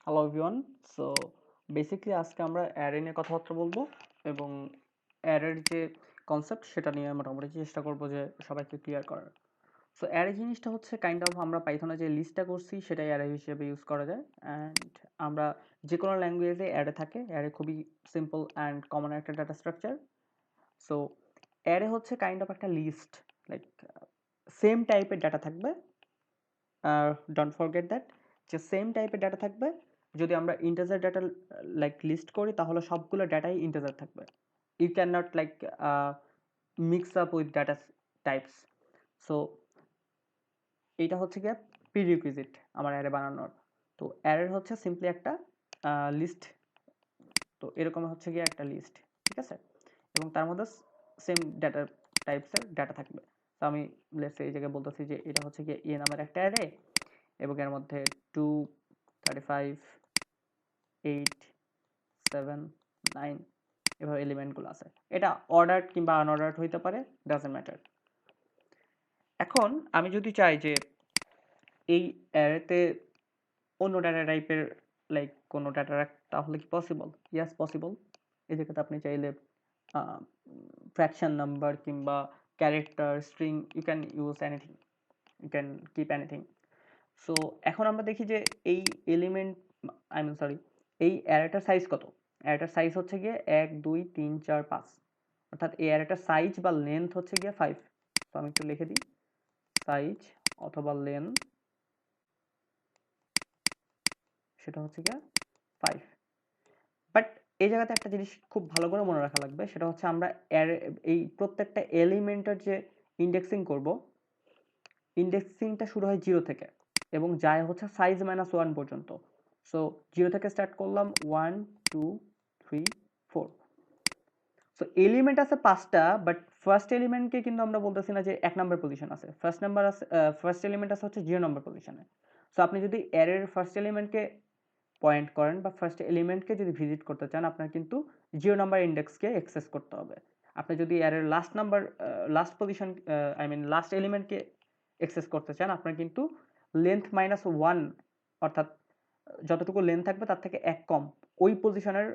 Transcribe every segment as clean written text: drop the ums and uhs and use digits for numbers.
Hello everyone. So basically আজকে আমরা array নিয়ে কথাবার্তা বলবো এবং অ্যারের যে কনসেপ্ট সেটা নিয়ে মোটামুটি চেষ্টা করবো যে সবাইকে ক্লিয়ার করার। সো অ্যারে জিনিসটা হচ্ছে কাইন্ড অফ আমরা পাইথনে যে লিস্টটা করছি সেটাই অ্যারে হিসেবে ইউজ করা যায়। অ্যান্ড আমরা যে কোনো ল্যাঙ্গুয়েজে অ্যারে থাকে। অ্যারে খুবই সিম্পল অ্যান্ড কমন একটা ডাটা স্ট্রাকচার। সো অ্যারে হচ্ছে কাইন্ড অফ একটা লিস্ট, লাইক সেম টাইপের ডাটা থাকবে। ডোন্ট ফরগেট দ্যাট, যে সেম টাইপের ডাটা থাকবে। যদি আমরা ইন্টিজার ডাটা লাইক লিস্ট করি তাহলে সবগুলো ডাটাই ইন্টিজার থাকবে। You can not like mix up with data types. So এইটা হচ্ছে গিয়ে প্রিরিকুইজিট আমার অ্যারে বানানোর। তো অ্যারের হচ্ছে সিম্পলি একটা লিস্ট। তো এরকম হচ্ছে গিয়ে একটা লিস্ট, ঠিক আছে, এবং তার মধ্যে সেম ডাটা টাইপসের ডাটা থাকবে। তো আমি লেটস এই জায়গায় বলতেছি যে এটা হচ্ছে গিয়ে এ নামের একটা অ্যারে এবং এর মধ্যে 2, 35, 8, 7, 9 এভাবে এলিমেন্টগুলো আছে। এটা অর্ডার্ড কিংবা আনঅর্ডার্ড হইতে পারে, ডাজন্ট ম্যাটার। এখন আমি যদি চাই যে এই অ্যারেতে অন্য ডাটা টাইপের লাইক কোনো ডাটা রাখ, তাহলে কি পসিবল? ইয়াস পসিবল। এই জায়গাতে আপনি চাইলে ফ্র্যাকশন নাম্বার কিংবা character, string, you can use anything, you can keep anything. So এখন আমরা দেখি যে এই এলিমেন্ট, আই মিন সরি, এই অ্যারেটার সাইজ কত? অ্যারেটার সাইজ হচ্ছে গিয়ে 1, 2, 3, 4, 5, অর্থাৎ এই অ্যারেটার সাইজ বা লেন্থ হচ্ছে গিয়ে 5। তো আমি একটু লিখে দিই, সাইজ অথবা লেন্থ সেটা হচ্ছে গিয়ে 5। বাট এই জায়গাতে একটা জিনিস খুব ভালো করে মনে রাখা লাগবে, সেটা হচ্ছে আমরা এই প্রত্যেকটা এলিমেন্টের যে ইন্ডেক্সিং করব, ইন্ডেক্সিংটা শুরু হয় 0 থেকে এবং যায় হচ্ছে সাইজ -1 পর্যন্ত। সো 0 থেকে স্টার্ট করলাম, 1, 2, 3, 4। সো এলিমেন্ট আছে 5টা, বাট ফার্স্ট এলিমেন্টকে কিন্তু আমরা বলতেছি না যে 1 নাম্বার পজিশন আছে। ফার্স্ট এলিমেন্ট আছে হচ্ছে 0 নাম্বার পজিশনে। সো আপনি যদি অ্যারের ফার্স্ট এলিমেন্টকে পয়েন্ট করেন বা ফার্স্ট এলিমেন্টকে যদি ভিজিট করতে চান, আপনার কিন্তু 0 নাম্বার ইন্ডেক্সকে অ্যাক্সেস করতে হবে। আপনি যদি অ্যারের last position, I mean last এলিমেন্টকে অ্যাক্সেস করতে চান, আপনার কিন্তু লেন্থ -1, অর্থাৎ যতটুকু লেন্থ থাকবে তার থেকে 1 কম ওই পজিশনের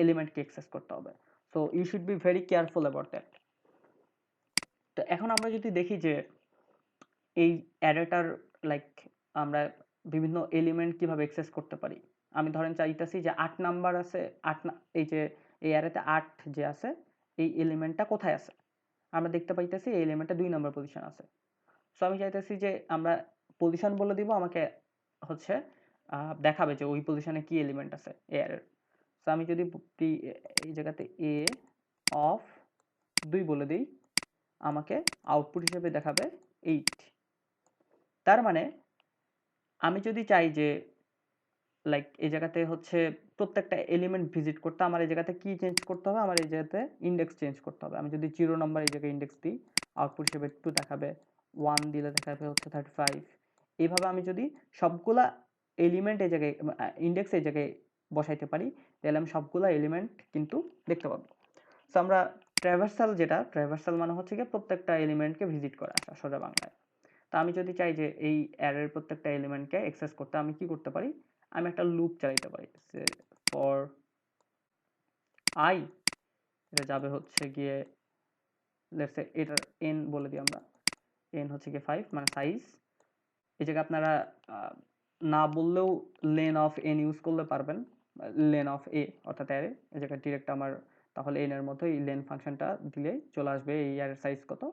এলিমেন্টকে অ্যাক্সেস করতে হবে। So you should be very careful about that. তো এখন আমরা যদি দেখি যে এই অ্যারেটার লাইক আমরা বিভিন্ন এলিমেন্ট কিভাবে অ্যাক্সেস করতে পারি। আমি ধরেন চাইতেছি যে 8 নাম্বার আছে, এই যে এই অ্যারেতে 8 যে আছে, এই এলিমেন্টটা কোথায় আছে? আমরা দেখতে পাইতেছি এই এলিমেন্টটা 2 নাম্বার পজিশন আছে। সো আমি চাইতেছি যে আমরা পজিশন বলে দিব, আমাকে হচ্ছে দেখাবে যে ওই পজিশনে কি এলিমেন্ট আছে এ অ্যারের। সো আমি যদি এই জায়গাতে এ অফ 2 বলে দিই, আমাকে আউটপুট হিসেবে দেখাবে 8। তার মানে আমি যদি চাই যে লাইক এই জায়গাতে হচ্ছে প্রত্যেকটা এলিমেন্ট ভিজিট করতে, আমার এই জায়গাতে কি চেঞ্জ করতে হবে? আমার এই জায়গাতে ইন্ডেক্স চেঞ্জ করতে হবে। আমি যদি 0 নাম্বার এই জায়গায় ইন্ডেক্স দিই, আউটপুট হিসেবে 2 দেখাবে, 1 দিলে দেখাবে হচ্ছে 35। এইভাবে আমি যদি সবগুলা এলিমেন্ট এই জায়গায় ইন্ডেক্স এই জায়গায় বসাইতে পারি, তাহলে আমি সবগুলা এলিমেন্ট কিন্তু দেখতে পাবো। সো আমরা ট্র্যাভার্সাল মানে হচ্ছে গিয়ে প্রত্যেকটা এলিমেন্টকে ভিজিট করে আসা, সোজা বাংলায়। তা আমি যদি চাই যে এই অ্যারের প্রত্যেকটা এলিমেন্টকে অ্যাক্সেস করতে, আমি কি করতে পারি? আমি একটা লুপ চালাতে পারি, ফর আই, এটা যাবে হচ্ছে গিয়ে লেটস সে এটার এন বলে দিই আমরা, এন হচ্ছে গিয়ে 5 মানে সাইজ। এই জায়গায় আপনারা না বললেও লেন অফ এন ইউজ করলে পারবেন, লেন অফ এ অর্থাৎ অ্যারে। এই জায়গায় ডিরেক্ট আমার তাহলে এন এর মধ্যে এই লেন ফাংশনটা দিলেই চলে আসবে এই অ্যারের সাইজ কত।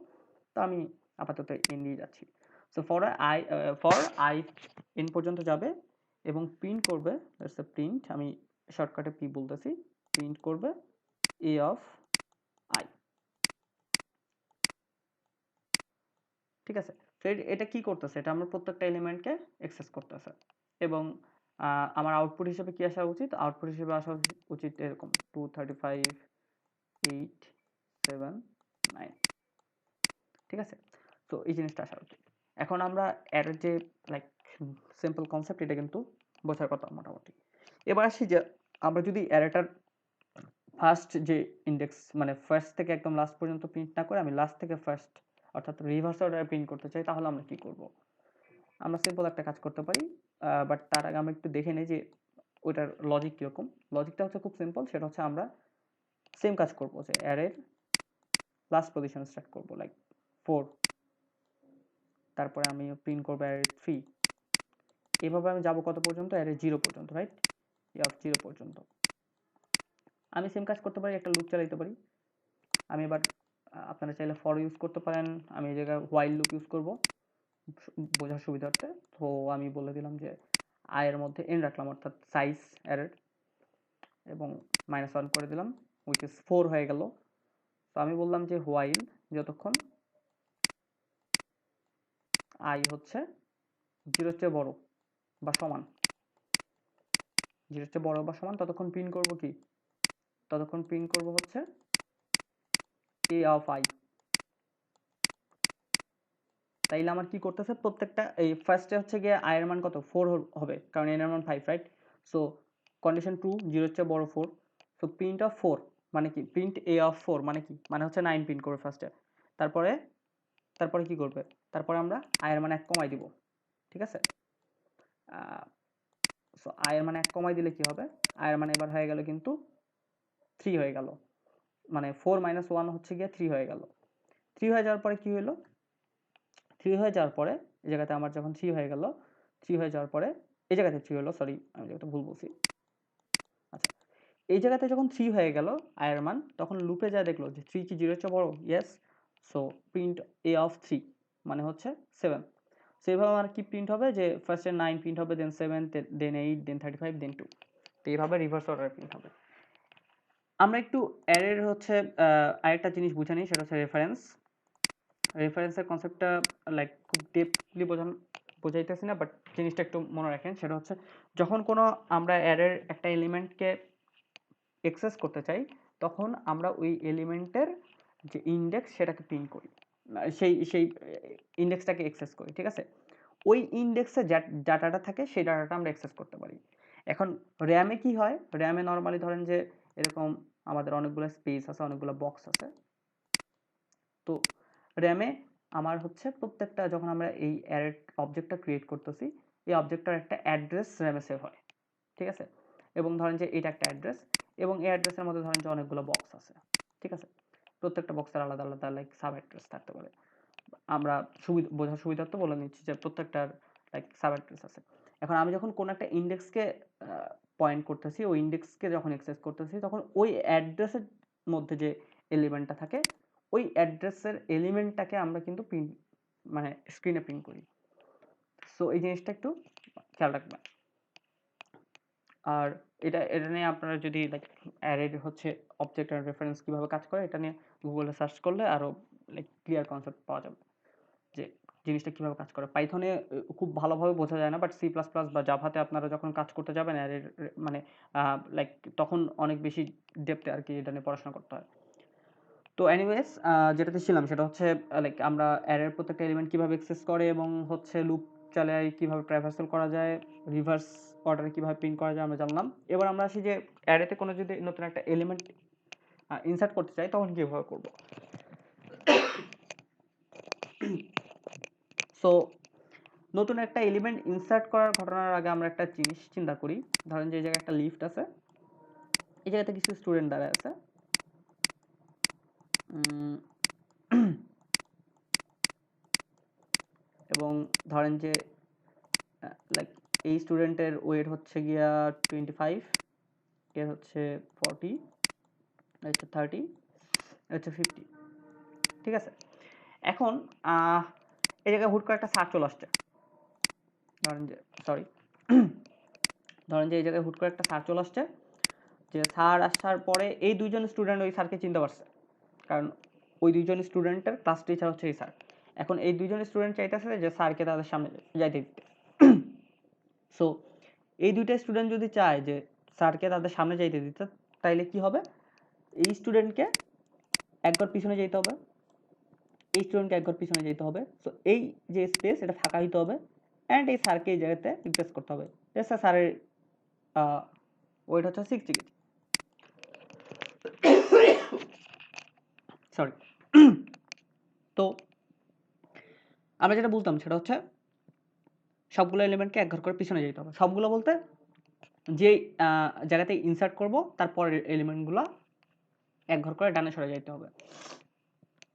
তো আমি আপাতত এন দিয়ে যাচ্ছি। সো ফর আই এন পর্যন্ত যাবে এবং প্রিন্ট করবে, দ্যাটস এ প্রিন্ট, আমি শর্টকাটে পি বলতেছি, প্রিন্ট করবে এ অফ আই, ঠিক আছে। তো এটা কি করতেছে? এটা আমার প্রত্যেকটা এলিমেন্টকে অ্যাক্সেস করতেছে এবং আমার আউটপুট হিসেবে কি আসা উচিত? আউটপুট হিসেবে আসা উচিত এরকম 2, 35, 8, 7, 9, ঠিক আছে। তো এই জিনিসটা আসা উচিত। এখন আমরা অ্যারের যে লাইক সিম্পল কনসেপ্ট, এটা কিন্তু বোঝার কথা মোটামুটি। এবার আসি যে আমরা যদি অ্যারেটার ফার্স্ট যে ইন্ডেক্স মানে ফার্স্ট থেকে একদম লাস্ট পর্যন্ত প্রিন্ট না করে আমি লাস্ট থেকে ফার্স্ট অর্থাৎ রিভার্স অর্ডারে প্রিন্ট করতে চাই, তাহলে আমরা কি করব? আমরা সিম্পল একটা কাজ করতে পারি, বাট তার আগে আমরা একটু দেখে নিই যে ওইটার লজিক কীরকম। লজিকটা হচ্ছে খুব সিম্পল, সেটা হচ্ছে আমরা সেম কাজ করব, যে অ্যারের লাস্ট পজিশন স্টার্ট করব, লাইক 4, তারপরে আমি প্রিন্ট করবো অ্যারের 3, এভাবে আমি যাব কত পর্যন্ত, অ্যারের 0 পর্যন্ত, রাইট, অফ 0 পর্যন্ত। আমি সেম কাজ করতে পারি, একটা লুপ চালাইতে পারি। আমি এবার আপনারা চাইলে ফর ইউজ করতে পারেন, আমি এই জায়গায় হোয়াইল লুপ ইউজ করব বোঝার সুবিধার্থে। তো আমি বলে দিলাম যে আই এর মধ্যে এন রাখলাম, অর্থাৎ সাইজ অ্যারের, এবং -1 করে দিলাম, উইচ ইজ 4 হয়ে গেল। তো আমি বললাম যে হোয়াইল যতক্ষণ আই হচ্ছে 0-র চেয়ে বড় বা সমান, 0-র চেয়ে বড় বা সমান, ততক্ষণ প্রিন্ট করব কি, ততক্ষণ প্রিন্ট করব হচ্ছে এ অফ আই। তাইলে আমার কি করতেছে, প্রত্যেকটা এই ফার্স্টে হচ্ছে গিয়ে আই এর মান কত, 4 হবে, কারণ এন এর মান 5, রাইট। সো কন্ডিশন 2, 0-র চেয়ে বড় 4। সো প্রিন্ট অফ 4 মানে কি, প্রিন্ট এ অফ 4 মানে কি, মানে হচ্ছে 9 প্রিন্ট করবে ফার্স্টে। তারপরে তারপরে কি করবে, তারপরে আমরা আই এর মান 1 কমাই দিব, ঠিক আছে। সো আই এর মান 1 কমাই দিলে কি হবে, আই এর মান এবার হয়ে গেল কিন্তু 3 হয়ে গেল, মানে 4 - 1 হচ্ছে গিয়ে 3 হয়ে গেল। 3 হয়ে যাওয়ার পরে কি হলো, 3 হয়ে যাওয়ার পরে এই জায়গাতে আমার যখন 3 হয়ে গেল, 3 হয়ে যাওয়ার পরে এই জায়গাতে 3 হলো, সরি আমি জায়গাটা ভুল বলছি। আচ্ছা, এই জায়গাতে যখন 3 হয়ে গেল আই এর মান, তখন লুপে যা দেখলো যে 3 কি 0-এর চেয়ে বড়, yes. So print A of 3 মানে হচ্ছে 7। সেইভাবে আমার কি প্রিন্ট হবে, যে ফার্স্টে 9 প্রিন্ট হবে, দেন 7, দেন 8, দেন 35, দেন 2। তো এইভাবে রিভার্স অর্ডারে প্রিন্ট হবে। আমরা একটু অ্যারের হচ্ছে আরেকটা জিনিস বুঝে নিই, সেটা হচ্ছে রেফারেন্স। রেফারেন্সের কনসেপ্টটা লাইক খুব ডিপলি বোঝাইতেছি না, বাট জিনিসটা একটু মনে রাখেন। সেটা হচ্ছে যখন কোনো আমরা অ্যারের একটা এলিমেন্টকে অ্যাক্সেস করতে চাই, তখন আমরা ওই এলিমেন্টের যে ইন্ডেক্স সেটাকে প্রিন্ট করি, সেই সেই ইন্ডেক্সটাকে অ্যাক্সেস করি, ঠিক আছে। ওই ইন্ডেক্সে যা ডাটাটা থাকে সেই ডাটাটা আমরা অ্যাক্সেস করতে পারি। এখন র্যামে কি হয়, র্যামে নর্মালি ধরেন যে এরকম আমাদের অনেকগুলো স্পেস আছে, অনেকগুলো বক্স আছে। তো র্যামে আমার হচ্ছে প্রত্যেকটা, যখন আমরা এই অ্যারে অবজেক্টটা ক্রিয়েট করতেছি, এই অবজেক্টটার একটা অ্যাড্রেস র্যামে সেভ হয়, ঠিক আছে। এবং ধরেন যে এটা একটা অ্যাড্রেস, এবং এই অ্যাড্রেসের মধ্যে ধরেন যে অনেকগুলো বক্স আছে, ঠিক আছে। প্রত্যেকটা বক্সের আলাদা আলাদা লাইক সাব অ্যাড্রেস থাকতে পারে। আমরা বোঝার সুবিধার্থে বলে নিচ্ছি যে প্রত্যেকটার লাইক সাব অ্যাড্রেস আছে। এখন আমি যখন কোনো একটা ইন্ডেক্সকে পয়েন্ট করতেছি, ওই ইন্ডেক্সকে যখন অ্যাক্সেস করতেছি, তখন ওই অ্যাড্রেসের মধ্যে যে এলিমেন্টটা থাকে, ওই অ্যাড্রেসের এলিমেন্টটাকে আমরা কিন্তু প্রিন্ট, মানে স্ক্রিনে প্রিন্ট করি। সো এই জিনিসটা একটু খেয়াল রাখবেন। আর এটা নিয়ে আপনারা যদি লাইক অ্যারের হচ্ছে অবজেক্ট আর রেফারেন্স কিভাবে কাজ করে, এটা নিয়ে গুগলে সার্চ করলে আরো লাইক ক্লিয়ার কনসেপ্ট পাওয়া যাবে, যে জিনিসটা কিভাবে কাজ করে। পাইথনে খুব ভালোভাবে বোঝা যায় না, বাট সি প্লাস প্লাস বা জাভাতে আপনারা যখন কাজ করতে যাবেন অ্যারের, মানে লাইক তখন অনেক বেশি ডেপথে আর কি এটা নিয়ে পড়াশোনা করতে হয়। তো এনিওয়েজ, যেটাতে ছিলাম সেটা হচ্ছে লাইক আমরা অ্যারের প্রত্যেকটা এলিমেন্ট কিভাবে অ্যাক্সেস করে, এবং হচ্ছে লুপ চালায় কিভাবে ট্রাভার্সাল করা যায়, রিভার্স অর্ডারে কিভাবে প্রিন্ট করা যায় আমরা জানলাম। এবার আমরা আসি যে অ্যারেতে কোনো যদি নতুন একটা এলিমেন্ট ইনসার্ট করতে চাই, তখন কিভাবে করব। সো নতুন একটা এলিমেন্ট ইনসার্ট করার ঘটনার আগে আমরা একটা জিনিস চিন্তা করি। ধরেন যে এই জায়গায় একটা লিফট আছে, এই জায়গাতে কিছু স্টুডেন্ট দাঁড়ায় আছে, এবং ধরেন যে লাইক এই স্টুডেন্টের ওয়েট হচ্ছে গিয়া 25, এর হচ্ছে 40, এর হচ্ছে 30, এর হচ্ছে 50, ঠিক আছে। এখন এই জায়গায় হুট করে একটা স্যার চলে আসছে, ধরেন যে সরি ধরেন যে এই জায়গায় হুট করে একটা স্যার চলে আসছে, যে স্যার আসার পরে এই দুইজন স্টুডেন্ট ওই স্যারকে চিনতে পারছে, কারণ ওই দুইজন স্টুডেন্টের ক্লাস টিচার হচ্ছে এই স্যার। এখন এই দুইজন স্টুডেন্ট চাইতেছে যে স্যারকে তাদের সামনে যাইতে দিতে। সো এই দুইটা স্টুডেন্ট যদি চায় যে স্যারকে তাদের সামনে যাইতে দিতে, তাইলে কি হবে, এই স্টুডেন্টকে একবার পিছনে যেতে হবে, এই স্টুডেন্টকে একবার পিছনে যেতে হবে। সো এই যে স্পেস এটা ফাঁকা হইতে হবে, অ্যান্ড এই স্যারকে এই জায়গাতে রিপ্লেস করতে হবে। স্যারের ওয়েট হচ্ছে 60 কেজি, সরি। তো আমরা যেটা বলতাম সেটা হচ্ছে সবগুলো এলিমেন্টকে এক ঘর করে পিছনে যেতে হবে। সবগুলো বলতে যে জায়গাতে ইনসার্ট করব তারপরের এলিমেন্টগুলো এক ঘর করে ডানে সরে যেতে হবে।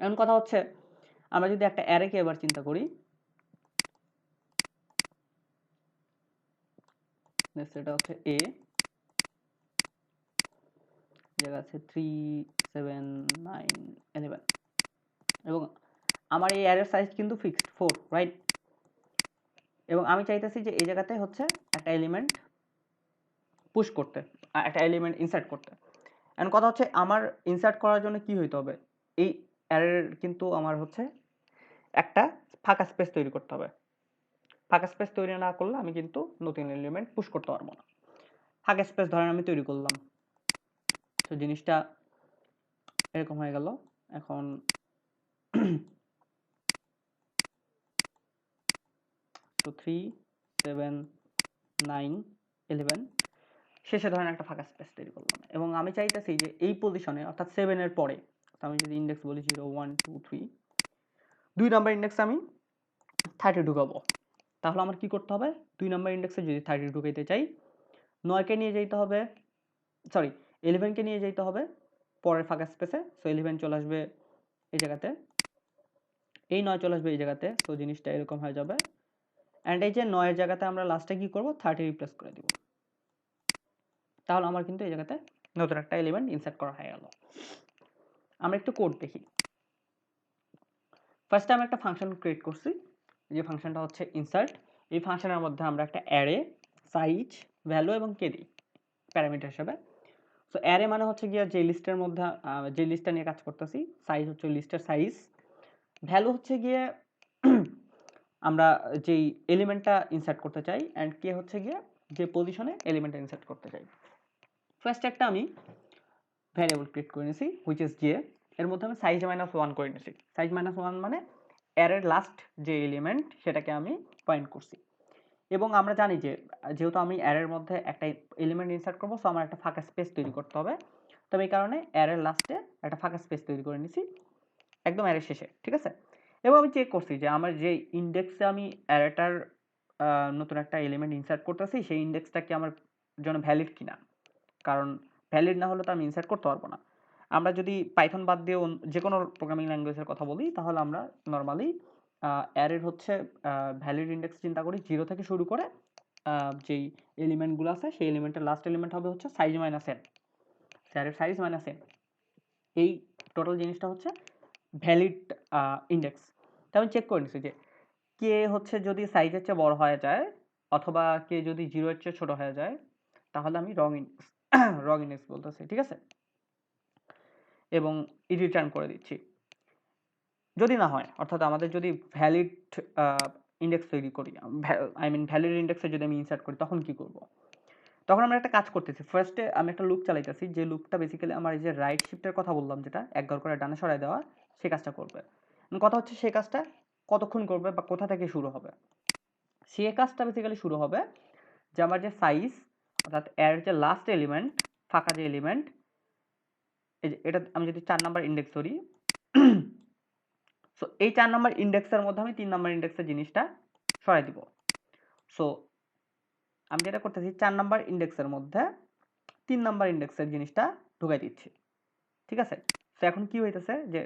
এখন কথা হচ্ছে আমরা যদি একটা অ্যারেকে এবার চিন্তা করি, সেটা হচ্ছে এ, জায়গা আছে 3 7 9 11 এবং আমার এই অ্যারের সাইজ কিন্তু ফিক্সড 4, রাইট? এবং আমি চাইতেছি যে এই জায়গাতে হচ্ছে একটা এলিমেন্ট পুশ করতে, একটা এলিমেন্ট ইনসার্ট করতে। এখন কথা হচ্ছে আমার ইনসার্ট করার জন্য কি হইতে হবে, এই অ্যারের কিন্তু আমার হচ্ছে একটা ফাঁকা স্পেস তৈরি করতে হবে। ফাঁকা স্পেস তৈরি না করলে আমি কিন্তু নতুন এলিমেন্ট পুশ করতে পারবো না। ফাঁকা স্পেস ধরেন আমি তৈরি করলাম, তো জিনিসটা এরকম হয়ে গেল। এখন তো 3 7 9 11 শেষে ধরেন একটা ফাঁকা স্পেস তৈরি করলাম এবং আমি চাইতেছি যে এই পজিশনে অর্থাৎ 7 এর পরে, আমি যদি ইন্ডেক্স বলি 0 1 2 3, 2 নাম্বার ইন্ডেক্সে আমি 30 ঢুকাবো। তাহলে আমার কি করতে হবে, 2 নাম্বার ইন্ডেক্সে যদি 30 ঢুকাইতে চাই, 9কে নিয়ে যেতে হবে, সরি 11কে নিয়ে যেতে হবে পরের ফাঁকা স্পেসে। সো 11 চলে আসবে এই জায়গাতে, এই 9 চলে আসবে এই জায়গাতে। সো জিনিসটা এরকম হয়ে যাবে। অ্যান্ড এই যে 9 এর জায়গাতে আমরা লাস্টে কি করব, 30 রিপ্লেস করে দিব। তাহলে আমার কিন্তু এই জায়গাতে নতুন একটা এলিমেন্ট ইনসার্ট করা হয়ে গেল। আমরা একটু কোড দেখি। ফার্স্টে আমি একটা ফাংশন ক্রিয়েট করছি, যে ফাংশনটা হচ্ছে ইনসার্ট। এই ফাংশনের মধ্যে আমরা একটা অ্যারে, সাইজ, ভ্যালু এবং কে দিই প্যারামিটার হিসেবে। সো অ্যারে মানে হচ্ছে গিয়ে যে লিস্টের মধ্যে যে লিস্টটা নিয়ে কাজ করতেছি, সাইজ হচ্ছে লিস্টের সাইজ, ভ্যালু হচ্ছে গিয়ে আমরা যেই এলিমেন্টটা ইনসার্ট করতে চাই, অ্যান্ড কে হচ্ছে গিয়ে যে পজিশনে এলিমেন্টটা ইনসার্ট করতে চাই। ফার্স্ট একটা আমি ভ্যারিয়েবল ক্রিয়েট করে নিয়েছি হুইচ ইজ জে, এর মধ্যে আমি সাইজ -1 করে নিয়েছি। সাইজ -1 মানে অ্যারের লাস্ট যে এলিমেন্ট সেটাকে আমি পয়েন্ট করছি। এবং আমরা জানি যে যেহেতু আমি অ্যারের মধ্যে একটা এলিমেন্ট ইনসার্ট করবো, সো আমার একটা ফাঁকা স্পেস তৈরি করতে হবে। তবে এই কারণে অ্যারের লাস্টে একটা ফাঁকা স্পেস তৈরি করে নিয়েছি একদম অ্যারের শেষে, ঠিক আছে? এবং আমি চেক করছি যে আমার যে ইন্ডেক্সে আমি অ্যারেটার নতুন একটা এলিমেন্ট ইনসার্ট করতেছি সেই ইন্ডেক্সটা কি আমার জন্য ভ্যালিড কিনা, কারণ ভ্যালিড না হলে তো আমি ইনসার্ট করতে পারবো না। আমরা যদি পাইথন বাদ দিয়ে যে কোনো প্রোগ্রামিং ল্যাঙ্গুয়েজের কথা বলি, তাহলে আমরা নর্মালি অ্যারের হচ্ছে ভ্যালিড ইন্ডেক্স চিন্তা করি 0 থেকে শুরু করে যেই এলিমেন্টগুলো আছে সেই এলিমেন্টের লাস্ট এলিমেন্ট হবে হচ্ছে সাইজ -n, অ্যারের সাইজ -n। এই টোটাল জিনিসটা হচ্ছে ভ্যালিড ইন্ডেক্স। তো আমি চেক করে নিচ্ছি যে কে হচ্ছে যদি সাইজের চেয়ে বড় হয়ে যায় অথবা কে যদি 0 এর চেয়ে ছোট হয়ে যায়, তাহলে আমি রং ইন্ডেক্স রং ইন্ডেক্স বলতেছি, ঠিক আছে? এবং রিটার্ন করে দিচ্ছি। যদি না হয়, অর্থাৎ আমাদের যদি ভ্যালিড ইন্ডেক্স তৈরি করি, আই মিন ভ্যালিড ইন্ডেক্সে যদি আমি ইনসার্ট করি, তখন কি করব? তখন আমরা একটা কাজ করতেছি। ফার্স্টে আমি একটা লুপ চালাইতেছি, যে লুপটা বেসিক্যালি আমার এই যে রাইট শিফটের কথা বললাম, যেটা এক ঘর করে ডানে সরাই দেওয়া, সেই কাজটা করবে। কথা হচ্ছে সেই কাজটা কতক্ষণ করবে বা কোথা থেকে শুরু হবে? সেই কাজটা বেসিক্যালি শুরু হবে যে আমার যে সাইজ, অর্থাৎ এর যে লাস্ট এলিমেন্ট, ফাঁকা যে এলিমেন্ট, এই যে এটা আমি যদি 4 নাম্বার ইন্ডেক্স ধরি, সো এই 4 নাম্বার ইন্ডেক্সের মধ্যে আমি 3 নাম্বার ইন্ডেক্সের জিনিসটা সরাই দিব। সো আমি যেটা করতেছি 4 নাম্বার ইন্ডেক্সের মধ্যে 3 নাম্বার ইন্ডেক্সের জিনিসটা ঢুকাই দিচ্ছি, ঠিক আছে? তো এখন কি হইতেছে যে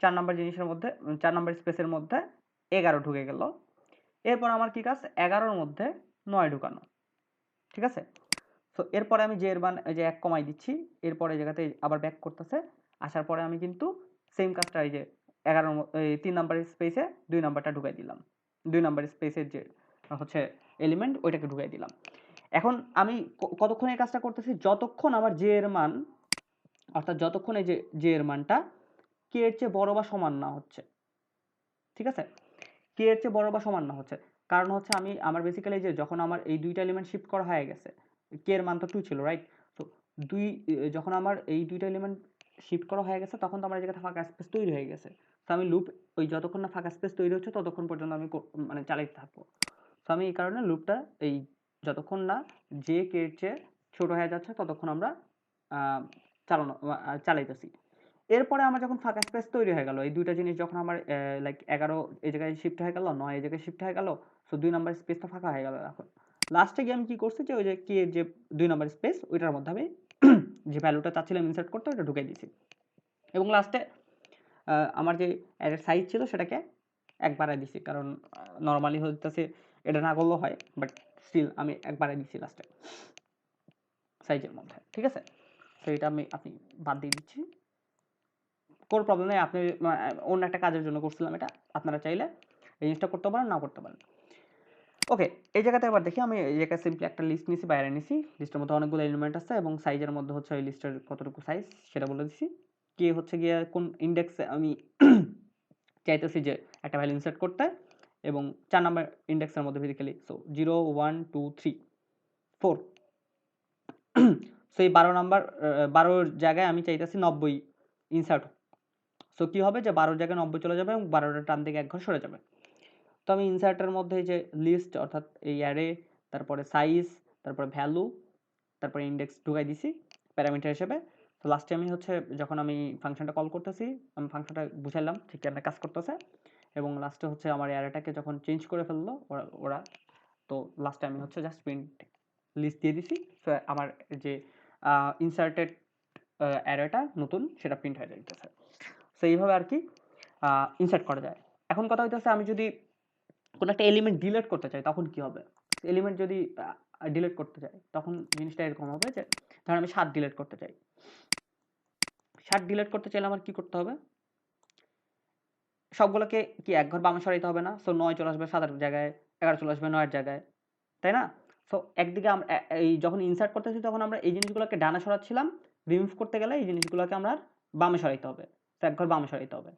4 নাম্বার জিনিসের মধ্যে 4 নাম্বার স্পেসের মধ্যে 11 ঢুকে গেল। এরপর আমার কি কাজ, 11 এর মধ্যে 9 ঢুকানো, ঠিক আছে? সো এরপরে আমি যে এর মান এই যে 1 কমাই দিচ্ছি, এরপরে এই জায়গাতে আবার ব্যাক করতেছে, আসার পরে আমি কিন্তু সেম কাজটা এই যে 11 এই 3 নাম্বার স্পেসে 2 নাম্বারটা ঢুকাই দিলাম। 2 নাম্বার স্পেসের যে হচ্ছে এলিমেন্ট ওইটাকে ঢুকাই দিলাম। এখন আমি কতক্ষণ এই কাজটা করতেছি, যতক্ষণ আমার জে এর মান, অর্থাৎ যতক্ষণ এই যে জে এর মানটা কে এর চেয়ে বড় বা সমান না হচ্ছে, ঠিক আছে? কে এর চেয়ে বড় বা সমান না হচ্ছে, কারণ হচ্ছে আমি আমার বেসিক্যালি যে যখন আমার এই দুইটা এলিমেন্ট শিফট করা হয়ে গেছে, কে এর মান তো 2 ছিল, রাইট? তো যখন আমার এই দুইটা এলিমেন্ট শিফট করা হয়ে গেছে, তখন তো আমার জায়গাতে ফাঁকা স্পেস তৈরি হয়ে গেছে। তো আমি লুপ ওই যতক্ষণ না ফাঁকা স্পেস তৈরি হচ্ছে ততক্ষণ পর্যন্ত আমি মানে চালাতে থাকবো। তো আমি এই কারণে লুপটা এই যতক্ষণ না যে কে এর চেয়ে ছোট হয়ে যাচ্ছে ততক্ষণ আমরা চালাইতেছি। এরপরে আমার যখন ফাঁকা স্পেস তৈরি হয়ে গেল, এই দুইটা জিনিস যখন আমার লাইক 11 এই জায়গায় শিফট হয়ে গেল, 9 এই জায়গায় শিফট হয়ে গেল, সো 2 নাম্বার স্পেসটা ফাঁকা হয়ে গেল। এখন লাস্টে গিয়ে আমি কি করছি যে ওই যে কি যে 2 নাম্বার স্পেস ওইটার মধ্যে আমি যে ভ্যালুটা চাচ্ছিলাম ইনসার্ট করতে ওটা ঢুকাই দিয়েছি এবং লাস্টে আমার যে অ্যারের সাইজ ছিল সেটাকে 1 বাড়ায় দিছি, কারণ নর্মালি হইতেছে এটা না করলেও হয়, বাট স্টিল আমি 1 বাড়ায় দিছি লাস্টে সাইজের মধ্যে, ঠিক আছে। তো এটা আপনি বাদ দিয়ে দিচ্ছি, কোনো প্রবলেম নেই। আপনি অন্য একটা কাজের জন্য করছিলাম এটা, আপনারা চাইলে এই জিনিসটা করতে পারেন, নাও করতে পারেন। ওকে, এই জায়গাতে এবার দেখি, আমি এই জায়গায় সিম্পলি একটা লিস্ট নিছি, বাইরে নিছি, লিস্টের মধ্যে অনেকগুলো এলিমেন্ট আছে এবং সাইজের মধ্যে হচ্ছে ওই লিস্টের কতটুকু সাইজ সেটা বলে দিছি। কি হচ্ছে গিয়ে কোন ইন্ডেক্সে আমি চাইতেছি যে একটা ভ্যালু ইনসার্ট করতে, এবং 4 নাম্বার ইন্ডেক্সের মধ্যে বেসিক্যালি সো 0 1 2 3 4, সো এই 12 নাম্বার 12 জায়গায় আমি চাইতেছি 90 ইনসার্ট। সো কি হবে যে 12 জায়গায় 90 চলে যাবে এবং 12টার টান থেকে এক ঘর সরে যাবে। তো আমি ইনসার্টের মধ্যে যে লিস্ট অর্থাৎ এই অ্যারে, তারপরে সাইজ, তারপরে ভ্যালু, তারপরে ইন্ডেক্স ঢুকাই দিছি প্যারামিটার হিসেবে। তো লাস্টে আমি হচ্ছে যখন আমি ফাংশনটা কল করতেছি, আমি ফাংশনটা বুঝাইলাম ঠিক কেমন কাজ করতেছে, এবং লাস্টে হচ্ছে আমার অ্যারেটাকে যখন চেঞ্জ করে ফেললো ওরা, তো লাস্টে আমি হচ্ছে জাস্ট প্রিন্ট লিস্ট দিয়ে দিছি। সো আমার যে ইনসার্টেড অ্যারেটা নতুন সেটা প্রিন্ট হয়ে যাইতেছে। সো এইভাবে আর কি ইনসার্ট করা যায়। এখন কথা হইতেছে আমি যদি কোনো একটা এলিমেন্ট ডিলিট করতে চাই তখন কি হবে? এলিমেন্ট যদি ডিলিট করতে চাই তখন জিনিসটা এরকম হবে যে ধরেন আমি 7 ডিলিট করতে চাই। 7 ডিলিট করতে চাইলে আমার কি করতে হবে? সবগুলোকে কি এক ঘর বামে সরাইতে হবে না? সো 9 চলে আসবে 7 এর জায়গায়, 11 চলে আসবে 9 এর জায়গায়, তাই না? সো একদিকে আমরা এই যখন ইনসার্ট করতেছি তখন আমরা এই জিনিসগুলোকে ডানে সরাচ্ছিলাম, রিমুভ করতে গেলে এই জিনিসগুলোকে আমরা বামে সরাইতে হবে। তো এক ঘর বামে সরাইতে হবে।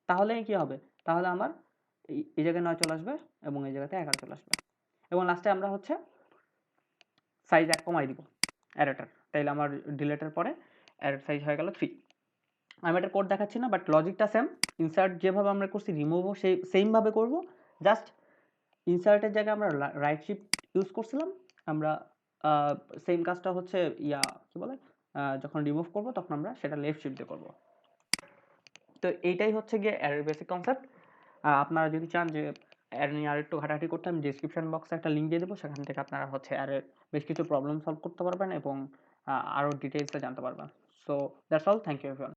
তাহলে কি হবে? তাহলে আমার এই জায়গায় 9 চলে আসবে এবং এই জায়গাতে 11 চলে আসবে। এবং লাস্টে আমরা হচ্ছে সাইজ 1 কমাই দিব অ্যারেটার। তাইলে আমার ডিলেটের পরে অ্যারের সাইজ হয়ে গেল 3। আমি এটার কোড দেখাচ্ছি না, বাট লজিকটা সেম। ইনসার্ট যেভাবে আমরা করছি রিমুভও সেমভাবে করব। জাস্ট ইনসার্টের জায়গায় আমরা রাইট শিফট ইউজ করছিলাম, আমরা সেম কাজটা হচ্ছে কি বলে যখন রিমুভ করব তখন আমরা সেটা লেফট শিফট দিয়ে করব। তো এইটাই হচ্ছে গিয়ে অ্যারের বেসিক কনসেপ্ট। আপনারা যদি চান যে অ্যারে নিয়ে আরেকটু ঘাটাঘাটি করতে, আমি ডেসক্রিপশন বক্সে একটা লিঙ্ক দিয়ে দেবো, সেখান থেকে আপনারা হচ্ছে অ্যারের বেশ কিছু প্রবলেম সলভ করতে পারবেন এবং আরও ডিটেইলসে জানতে পারবেন। So that's all, thank you everyone.